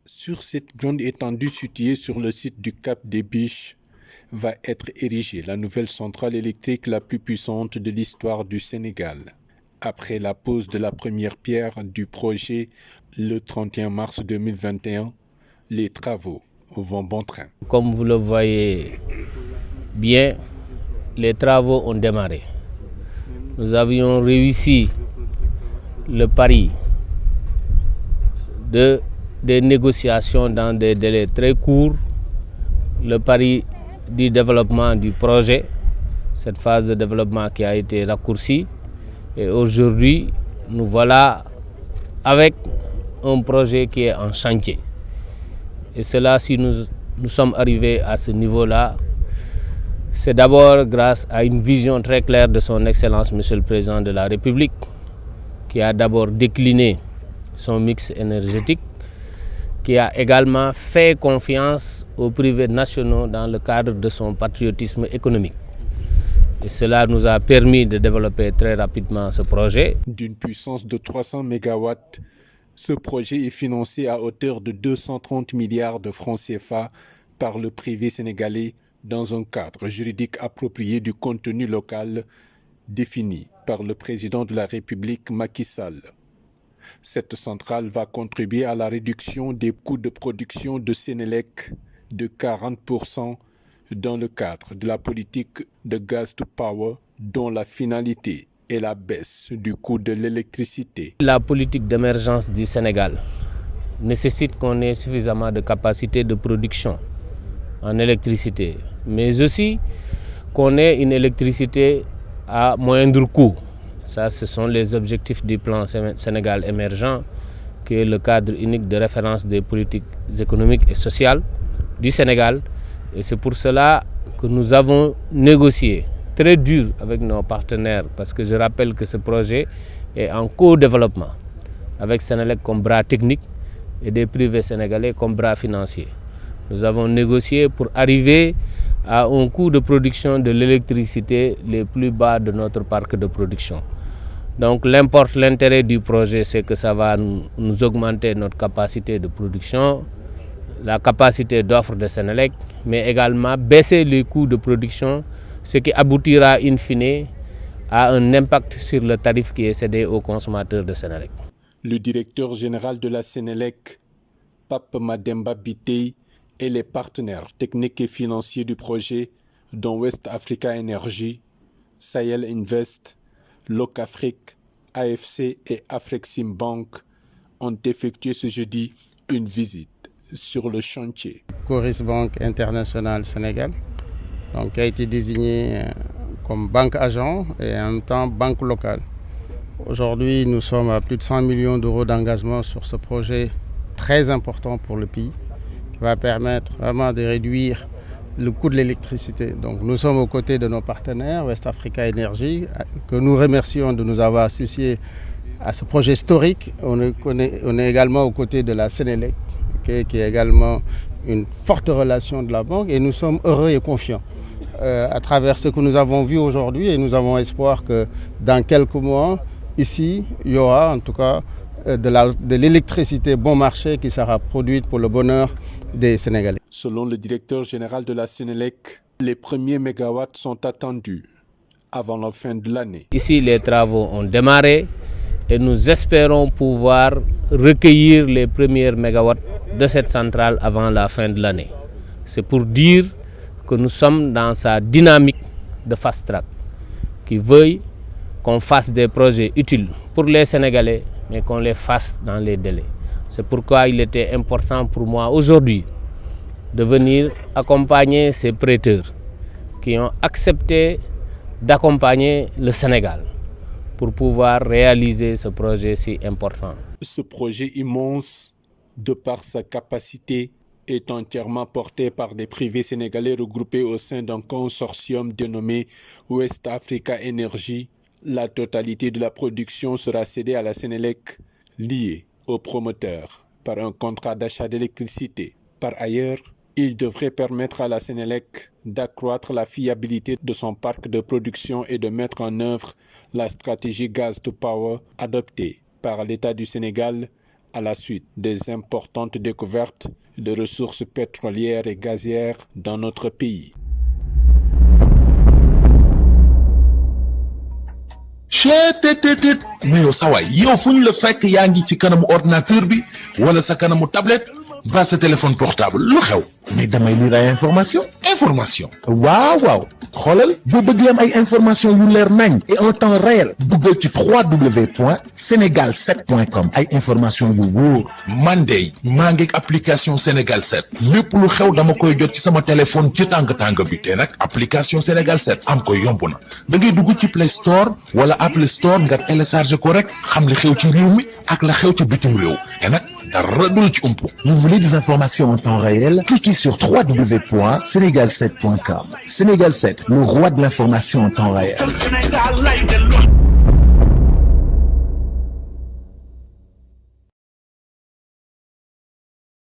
Sur cette grande étendue située sur le site du Cap des Biches, va être érigée la nouvelle centrale électrique la plus puissante de l'histoire du Sénégal. Après la pose de la première pierre du projet le 31 mars 2021, les travaux vont bon train. Comme vous le voyez bien, les travaux ont démarré. Nous avions réussi le pari des négociations dans des délais très courts, le pari du développement du projet, cette phase de développement qui a été raccourcie. Et aujourd'hui, nous voilà avec un projet qui est en chantier. Et cela, si nous sommes arrivés à ce niveau-là, c'est d'abord grâce à une vision très claire de son Excellence, Monsieur le Président de la République, qui a d'abord décliné son mix énergétique, qui a également fait confiance aux privés nationaux dans le cadre de son patriotisme économique. Et cela nous a permis de développer très rapidement ce projet. D'une puissance de 300 MW, ce projet est financé à hauteur de 230 milliards de francs CFA par le privé sénégalais dans un cadre juridique approprié du contenu local défini par le président de la République Macky Sall. Cette centrale va contribuer à la réduction des coûts de production de Sénélec de 40% dans le cadre de la politique de Gas to Power dont la finalité est la baisse du coût de l'électricité. La politique d'émergence du Sénégal nécessite qu'on ait suffisamment de capacité de production en électricité, mais aussi qu'on ait une électricité à moindre coût. Ça, ce sont les objectifs du plan Sénégal émergent, qui est le cadre unique de référence des politiques économiques et sociales du Sénégal. Et c'est pour cela que nous avons négocié très dur avec nos partenaires, parce que je rappelle que ce projet est en co-développement, avec Sénélec comme bras technique et des privés sénégalais comme bras financier. Nous avons négocié pour arriver à un coût de production de l'électricité les plus bas de notre parc de production. Donc l'intérêt du projet, c'est que ça va nous augmenter notre capacité de production, la capacité d'offre de Sénélec, mais également baisser les coûts de production, ce qui aboutira in fine à un impact sur le tarif qui est cédé aux consommateurs de Sénélec. Le directeur général de la Sénélec, Pape Mademba Bitey, et les partenaires techniques et financiers du projet, dont West Africa Energy, Sahel Invest, Locafrique, AFC et Afrexim Bank, ont effectué ce jeudi une visite sur le chantier. Coris Bank International Sénégal, donc, qui a été désigné comme banque agent et en même temps banque locale. Aujourd'hui, nous sommes à plus de 100 millions d'euros d'engagement sur ce projet très important pour le pays, qui va permettre vraiment de réduire le coût de l'électricité. Donc nous sommes aux côtés de nos partenaires, West Africa Energy, que nous remercions de nous avoir associés à ce projet historique. On est également aux côtés de la Sénélec, qui est également une forte relation de la banque, et nous sommes heureux et confiants à travers ce que nous avons vu aujourd'hui, et nous avons espoir que dans quelques mois, ici, il y aura en tout cas de l'électricité bon marché qui sera produite pour le bonheur des Sénégalais. Selon le directeur général de la Sénélec, les premiers mégawatts sont attendus avant la fin de l'année. Ici, les travaux ont démarré et nous espérons pouvoir recueillir les premiers mégawatts de cette centrale avant la fin de l'année. C'est pour dire que nous sommes dans sa dynamique de fast track, qui veuille qu'on fasse des projets utiles pour les Sénégalais, mais qu'on les fasse dans les délais. C'est pourquoi il était important pour moi aujourd'hui de venir accompagner ces prêteurs qui ont accepté d'accompagner le Sénégal pour pouvoir réaliser ce projet si important. Ce projet immense, de par sa capacité, est entièrement porté par des privés sénégalais regroupés au sein d'un consortium dénommé West Africa Energy. La totalité de la production sera cédée à la Sénélec, liée au promoteur par un contrat d'achat d'électricité. Par ailleurs, il devrait permettre à la Sénélec d'accroître la fiabilité de son parc de production et de mettre en œuvre la stratégie Gas to Power adoptée par l'État du Sénégal à la suite des importantes découvertes de ressources pétrolières et gazières dans notre pays. cheetetetet mais yow sawaay yow fu ñu la fekk yaa ngi ci kanamu ordinateur bi wala sa kanamu tablette ba sa téléphone portable lu xew mais damay lire ay information waaw xoolal boo bëgg am ay information yu leer nañ et en temps réel duggal ci www.senegal7.com ay information yu wóor man de maa ngi application Sénégal 7 lépp lu xew dama koy jot ci sama téléphone ci tàng bi te nag application Sénégal 7 am ko yomb na da ngay dugg ci Play Store wala Apple Store nga télécharger ko rek xam li xew ci réew mi ak la xew ci bitim réew te nag dara du la ci umpu. Vous voulez des informations en temps réel? Cliquez sur www.senegal7.com. Sénégal 7, le roi de l'information en temps réel.